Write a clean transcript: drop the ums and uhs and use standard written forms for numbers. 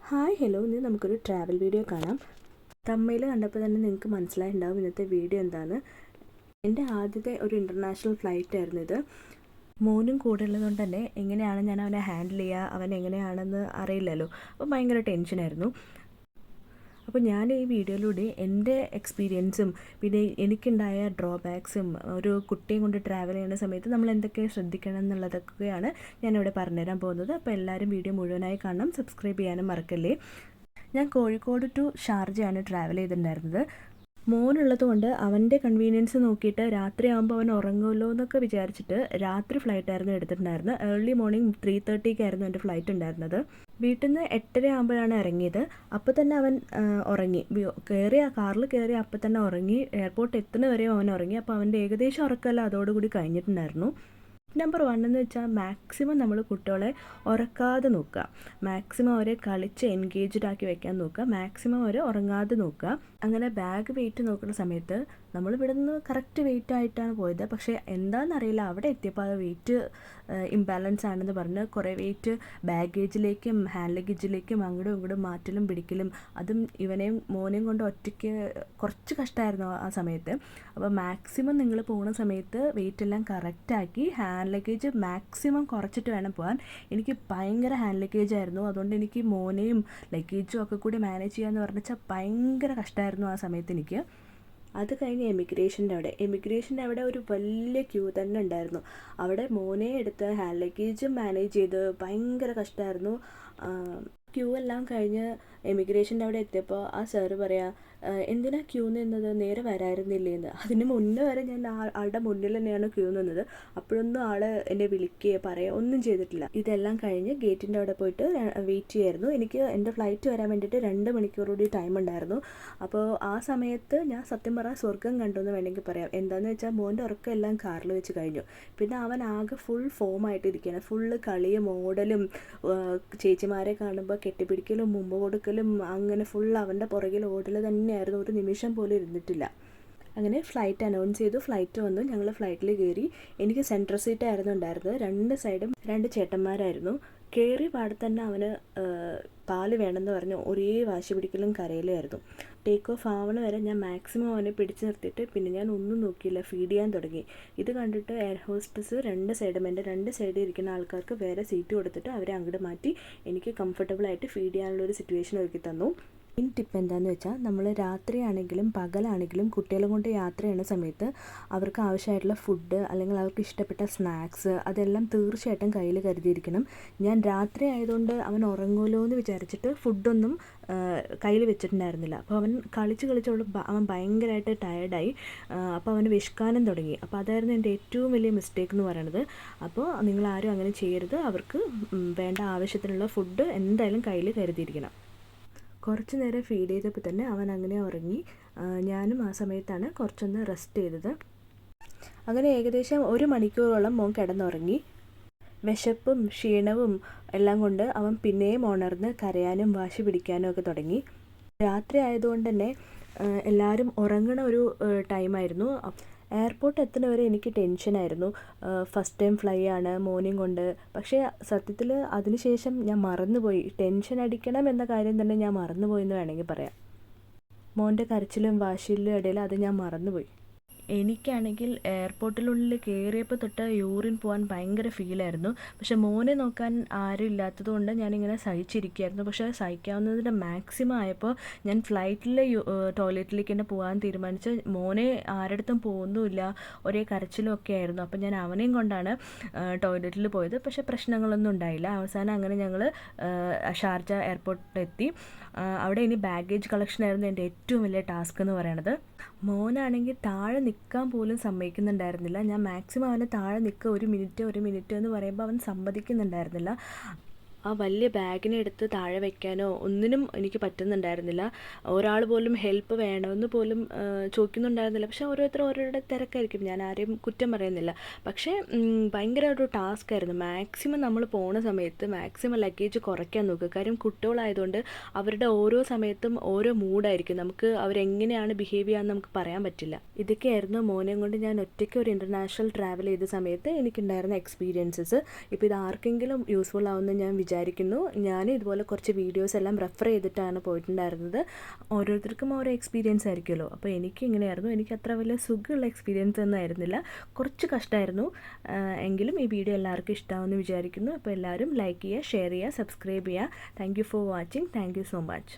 Hi hello, ഇന്ന് നമുക്കൊരു travel video കാണാം. തമ്മയിൽ കണ്ടപ്പോൾ തന്നെ നിങ്ങൾക്ക് മനസ്സിലായിട്ടുണ്ടാവും ഇന്നത്തെ വീഡിയോ എന്താണെന്ന്. എൻ്റെ ആദ്യത്തെ ഒരു ഇൻ്റർനാഷണൽ ഫ്ലൈറ്റ് ആയിരുന്നു ഇത്. മോനും കൂടെ ഉള്ളതുകൊണ്ട് തന്നെ എങ്ങനെയാണ് ഞാൻ അവനെ ഹാൻഡിൽ ചെയ്യുക, അവൻ എങ്ങനെയാണെന്ന് അറിയില്ലല്ലോ. അപ്പോൾ ഭയങ്കര ടെൻഷനായിരുന്നു. അപ്പോൾ ഞാൻ ഈ വീഡിയോയിലൂടെ എൻ്റെ എക്സ്പീരിയൻസും പിന്നെ എനിക്കുണ്ടായ ഡ്രോബാക്സും ഒരു കുട്ടിയും കൊണ്ട് ട്രാവൽ ചെയ്യുന്ന സമയത്ത് നമ്മൾ എന്തൊക്കെ ശ്രദ്ധിക്കണം എന്നുള്ളതൊക്കെയാണ് ഞാനിവിടെ പറഞ്ഞുതരാൻ പോകുന്നത്. അപ്പോൾ എല്ലാവരും വീഡിയോ മുഴുവനായി കാണണം, സബ്സ്ക്രൈബ് ചെയ്യാനും മറക്കല്ലേ. ഞാൻ കോഴിക്കോട് ടു ഷാർജയാണ് ട്രാവൽ ചെയ്തിട്ടുണ്ടായിരുന്നത്. മോനുള്ളത് കൊണ്ട് അവൻ്റെ കൺവീനിയൻസ് നോക്കിയിട്ട് രാത്രിയാകുമ്പോൾ അവൻ ഉറങ്ങുമല്ലോ എന്നൊക്കെ വിചാരിച്ചിട്ട് രാത്രി ഫ്ലൈറ്റായിരുന്നു എടുത്തിട്ടുണ്ടായിരുന്നത്. ഏർലി മോർണിംഗ് 3:30 എൻ്റെ ഫ്ലൈറ്റ് ഉണ്ടായിരുന്നത്. വീട്ടിൽ നിന്ന് 8:30 ആകുമ്പോഴാണ് ഇറങ്ങിയത്. അപ്പോൾ തന്നെ അവൻ ഉറങ്ങി. കാറിൽ കയറി അപ്പോൾ തന്നെ ഉറങ്ങി. എയർപോർട്ട് എത്തുന്ന വരെയും അവൻ ഉറങ്ങി. അപ്പോൾ അവൻ്റെ ഏകദേശം ഉറക്കമെല്ലാം അതോടുകൂടി കഴിഞ്ഞിട്ടുണ്ടായിരുന്നു. നമ്പർ 1 എന്ന് വെച്ചാൽ മാക്സിമം നമ്മൾ കുട്ടികളെ ഉറക്കാതെ നോക്കുക. മാക്സിമം അവരെ കളിച്ച് എൻഗേജ്ഡ് ആക്കി വെക്കാൻ നോക്കുക. മാക്സിമം അവരെ ഉറങ്ങാതെ നോക്കുക. അങ്ങനെ ബാഗ് വെയിറ്റ് നോക്കുന്ന സമയത്ത് നമ്മൾ ഇവിടെ നിന്ന് കറക്റ്റ് വെയിറ്റ് ആയിട്ടാണ് പോയത്. പക്ഷേ എന്താണെന്നറിയില്ല, അവിടെ എത്തിയപ്പോൾ അത് വെയിറ്റ് ഇംബാലൻസ് ആണെന്ന് പറഞ്ഞ് കുറേ വെയിറ്റ് ബാഗേജിലേക്കും ഹാൻഡ് ലഗേജിലേക്കും അങ്ങോട്ടും ഇങ്ങോട്ടും മാറ്റലും പിടിക്കലും, അതും ഇവനെയും മോനെയും കൊണ്ട് ഒറ്റയ്ക്ക് കുറച്ച് കഷ്ടമായിരുന്നു ആ സമയത്ത്. അപ്പോൾ മാക്സിമം നിങ്ങൾ പോകുന്ന സമയത്ത് വെയിറ്റ് എല്ലാം കറക്റ്റാക്കി ഹാൻഡ് ലഗേജ് മാക്സിമം കുറച്ചിട്ട് വേണം പോകാൻ. എനിക്ക് ഭയങ്കര ഹാൻഡ് ലഗേജ് ആയിരുന്നു. അതുകൊണ്ട് എനിക്ക് മോനെയും ലഗേജും ഒക്കെ കൂടി മാനേജ് ചെയ്യാമെന്ന് പറഞ്ഞാൽ ഭയങ്കര കഷ്ടമായിരുന്നു ആ സമയത്ത് എനിക്ക്. അത് കഴിഞ്ഞ് എമിഗ്രേഷൻ്റെ അവിടെ ഒരു വലിയ ക്യൂ തന്നെ ഉണ്ടായിരുന്നു. അവിടെ മോനെ എടുത്ത് ഹാൻഡ് ലഗേജും മാനേജ് ചെയ്ത് ഭയങ്കര കഷ്ടമായിരുന്നു. ക്യൂ എല്ലാം കഴിഞ്ഞ് എമിഗ്രേഷൻ്റെ അവിടെ എത്തിയപ്പോൾ ആ സാറ് പറയാ, എന്തിനാ ക്യൂ നിന്നത്, നേരെ വരായിരുന്നില്ലേന്ന്. അതിന് മുന്നേ വരെ ഞാൻ ആളുടെ മുന്നിൽ തന്നെയാണ് ക്യൂ നിന്നത്. അപ്പോഴൊന്നും ആൾ എന്നെ വിളിക്കുകയോ പറയുക ഒന്നും ചെയ്തിട്ടില്ല. ഇതെല്ലാം കഴിഞ്ഞ് ഗേറ്റിൻ്റെ അവിടെ പോയിട്ട് വെയിറ്റ് ചെയ്യായിരുന്നു. എനിക്ക് എൻ്റെ ഫ്ലൈറ്റ് വരാൻ വേണ്ടിയിട്ട് 2 മണിക്കൂർ കൂടി ടൈം ഉണ്ടായിരുന്നു. അപ്പോൾ ആ സമയത്ത് ഞാൻ സത്യം പറഞ്ഞാൽ സ്വർഗം കണ്ടു എന്ന് വേണമെങ്കിൽ പറയാം. എന്താണെന്ന് വെച്ചാൽ മോൻ്റെ ഉറക്കം എല്ലാം കാറിൽ വെച്ച് കഴിഞ്ഞു. പിന്നെ അവൻ ആകെ ഫുൾ ഫോമായിട്ടിരിക്കുകയാണ്. ഫുള്ള് കളിയും ഓടലും ചേച്ചിമാരെ കാണുമ്പോൾ കെട്ടിപ്പിടിക്കലും മുമ്പ് കൊടുക്കലും അങ്ങനെ ഫുൾ അവൻ്റെ പുറകിൽ ഓടൽ തന്നെയായിരുന്നു. ഒരു നിമിഷം പോലും ഇരുന്നിട്ടില്ല. അങ്ങനെ ഫ്ലൈറ്റ് അനൗൺസ് ചെയ്തു. ഫ്ലൈറ്റ് വന്നു. ഞങ്ങൾ ഫ്ലൈറ്റിൽ കയറി. എനിക്ക് സെൻട്രൽ സീറ്റ് ആയിരുന്നു ഉണ്ടായിരുന്നത്. 2 സൈഡും 2 ചേട്ടന്മാരായിരുന്നു. കയറി പാടെ തന്നെ അവന് പാല് വേണമെന്ന് പറഞ്ഞ് ഒരേ വാശി പിടിക്കലും കരയിലായിരുന്നു. ടേക്ക് ഓഫ് ആവണ വരെ ഞാൻ മാക്സിമം അവനെ പിടിച്ച് നിർത്തിയിട്ട് പിന്നെ ഞാൻ ഒന്നും നോക്കിയില്ല, ഫീഡ് ചെയ്യാൻ തുടങ്ങി. ഇത് കണ്ടിട്ട് എയർ ഹോസ്റ്റസ് 2 സൈഡും എൻ്റെ 2 സൈഡിൽ ഇരിക്കുന്ന ആൾക്കാർക്ക് വേറെ സീറ്റ് കൊടുത്തിട്ട് അവരെ അങ്ങോട്ട് മാറ്റി എനിക്ക് കംഫർട്ടബിളായിട്ട് ഫീഡ് ചെയ്യാനുള്ളൊരു സിറ്റുവേഷൻ ഒരുക്കി തന്നു. മെയിൻ ടിപ്പ് എന്താണെന്ന് വെച്ചാൽ നമ്മൾ രാത്രിയാണെങ്കിലും പകലാണെങ്കിലും കുട്ടികളെ കൊണ്ട് യാത്ര ചെയ്യുന്ന സമയത്ത് അവർക്ക് ആവശ്യമായിട്ടുള്ള ഫുഡ് അല്ലെങ്കിൽ അവർക്ക് ഇഷ്ടപ്പെട്ട സ്നാക്സ് അതെല്ലാം തീർച്ചയായിട്ടും കയ്യിൽ കരുതിയിരിക്കണം. ഞാൻ രാത്രി ആയതുകൊണ്ട് അവൻ ഉറങ്ങുമല്ലോ എന്ന് വിചാരിച്ചിട്ട് ഫുഡൊന്നും കയ്യിൽ വെച്ചിട്ടുണ്ടായിരുന്നില്ല. അപ്പോൾ അവൻ കളിച്ചുള്ള അവൻ ഭയങ്കരമായിട്ട് ടയേർഡായി. അപ്പോൾ അവന് വിശക്കാനും തുടങ്ങി. അപ്പോൾ അതായിരുന്നു എൻ്റെ ഏറ്റവും വലിയ മിസ്റ്റേക്ക് എന്ന് പറയുന്നത്. അപ്പോൾ നിങ്ങളാരും അങ്ങനെ ചെയ്യരുത്. അവർക്ക് വേണ്ട ആവശ്യത്തിനുള്ള ഫുഡ് എന്തായാലും കയ്യിൽ കരുതിയിരിക്കണം. കുറച്ച് നേരം ഫീഡ് ചെയ്തപ്പോൾ തന്നെ അവൻ അങ്ങനെ ഉറങ്ങി. ഞാനും ആ സമയത്താണ് കുറച്ചൊന്ന് റെസ്റ്റ് ചെയ്തത്. അങ്ങനെ ഏകദേശം 1 മണിക്കൂറോളം മോൻ കിടന്നുറങ്ങി. വിശപ്പും ക്ഷീണവും എല്ലാം കൊണ്ട് അവൻ പിന്നെയും ഉണർന്ന് കരയാനും വാശി പിടിക്കാനും ഒക്കെ തുടങ്ങി. രാത്രി ആയതുകൊണ്ട് തന്നെ എല്ലാവരും ഉറങ്ങണ ഒരു ടൈമായിരുന്നു. എയർപോർട്ട് എത്തുന്ന വരെ എനിക്ക് ടെൻഷനായിരുന്നു. ഫസ്റ്റ് ടൈം ഫ്ലൈ ആണ് മോർണിംഗ് കൊണ്ട്. പക്ഷേ സത്യത്തിൽ അതിനുശേഷം ഞാൻ മറന്നുപോയി. ടെൻഷൻ അടിക്കണം എന്ന കാര്യം തന്നെ ഞാൻ മറന്നുപോയി എന്ന് വേണമെങ്കിൽ പറയാം. മോൻ്റെ കരച്ചിലും വാശിയിലും ഇടയിൽ അത് ഞാൻ മറന്നുപോയി. എനിക്കാണെങ്കിൽ എയർപോർട്ടിനുള്ളിൽ കയറിയപ്പോൾ തൊട്ട് യൂറിൻ പോകാൻ ഭയങ്കര ഫീലായിരുന്നു. പക്ഷെ മോനെ നോക്കാൻ ആരും ഇല്ലാത്തത് കൊണ്ട് ഞാനിങ്ങനെ സഹിച്ചിരിക്കുകയായിരുന്നു. പക്ഷേ സഹിക്കാവുന്നതിൻ്റെ മാക്സിമം ആയപ്പോൾ ഞാൻ ഫ്ലൈറ്റിൽ ടോയ്ലറ്റിലേക്ക് തന്നെ പോകാൻ തീരുമാനിച്ച്. മോനെ ആരുടെടുത്തും പോകുന്നുമില്ല, ഒരേ കരച്ചിലും ഒക്കെ ആയിരുന്നു. അപ്പം ഞാൻ അവനെയും കൊണ്ടാണ് ടോയ്ലറ്റിൽ പോയത്. പക്ഷേ പ്രശ്നങ്ങളൊന്നും ഉണ്ടായില്ല. അവസാനം അങ്ങനെ ഞങ്ങൾ ഷാർജ എയർപോർട്ടിലെത്തി. അവിടെ ഇനി ബാഗേജ് കളക്ഷനായിരുന്നു എൻ്റെ ഏറ്റവും വലിയ ടാസ്ക് എന്ന് പറയണത്. മോനാണെങ്കിൽ താഴെ നിൽക്കാൻ പോലും സമ്മതിക്കുന്നുണ്ടായിരുന്നില്ല. ഞാൻ മാക്സിമം അവനെ താഴെ നിൽക്കുക, 1 മിനിറ്റ് എന്ന് പറയുമ്പോൾ അവൻ സമ്മതിക്കുന്നുണ്ടായിരുന്നില്ല. ആ വലിയ ബാഗിനെ എടുത്ത് താഴെ വയ്ക്കാനോ ഒന്നിനും എനിക്ക് പറ്റുന്നുണ്ടായിരുന്നില്ല. ഒരാൾ പോലും ഹെൽപ്പ് വേണമെന്ന് പോലും ചോദിക്കുന്നുണ്ടായിരുന്നില്ല. പക്ഷേ ഓരോരുത്തരുടെ തിരക്കായിരിക്കും, ഞാൻ ആരെയും കുറ്റം പറയുന്നില്ല. പക്ഷേ ഭയങ്കര ഒരു ടാസ്ക് ആയിരുന്നു. മാക്സിമം നമ്മൾ പോണ സമയത്ത് മാക്സിമം ലഗേജ് കുറയ്ക്കാൻ നോക്കുക. കാര്യം കുട്ടികളായതുകൊണ്ട് അവരുടെ ഓരോ സമയത്തും ഓരോ മൂഡായിരിക്കും. നമുക്ക് അവരെങ്ങനെയാണ് ബിഹേവ് ചെയ്യാമെന്ന് നമുക്ക് പറയാൻ പറ്റില്ല. ഇതൊക്കെയായിരുന്നു മോനെയും കൊണ്ട് ഞാൻ ഒറ്റയ്ക്ക് ഒരു ഇൻ്റർനാഷണൽ ട്രാവൽ ചെയ്ത സമയത്ത് എനിക്കുണ്ടായിരുന്ന എക്സ്പീരിയൻസസ്. ഇപ്പോൾ ഇത് ആർക്കെങ്കിലും യൂസ്ഫുൾ ആവുമെന്ന് ഞാൻ വിചാരിക്കുന്നു. വിചാരിക്കുന്നു. ഞാൻ ഇതുപോലെ കുറച്ച് വീഡിയോസ് എല്ലാം റെഫർ ചെയ്തിട്ടാണ് പോയിട്ടുണ്ടായിരുന്നത്. ഓരോരുത്തർക്കും ഓരോ എക്സ്പീരിയൻസ് ആയിരിക്കുമല്ലോ. അപ്പോൾ എനിക്ക് ഇങ്ങനെയായിരുന്നു. എനിക്ക് അത്ര വലിയ സുഖമുള്ള എക്സ്പീരിയൻസ് ഒന്നും ആയിരുന്നില്ല, കുറച്ച് കഷ്ടമായിരുന്നു. എങ്കിലും ഈ വീഡിയോ എല്ലാവർക്കും ഇഷ്ടമാവുമെന്ന് വിചാരിക്കുന്നു. അപ്പോൾ എല്ലാവരും ലൈക്ക് ചെയ്യുക, ഷെയർ ചെയ്യുക, സബ്സ്ക്രൈബ് ചെയ്യുക. Thank you for watching. Thank you so much.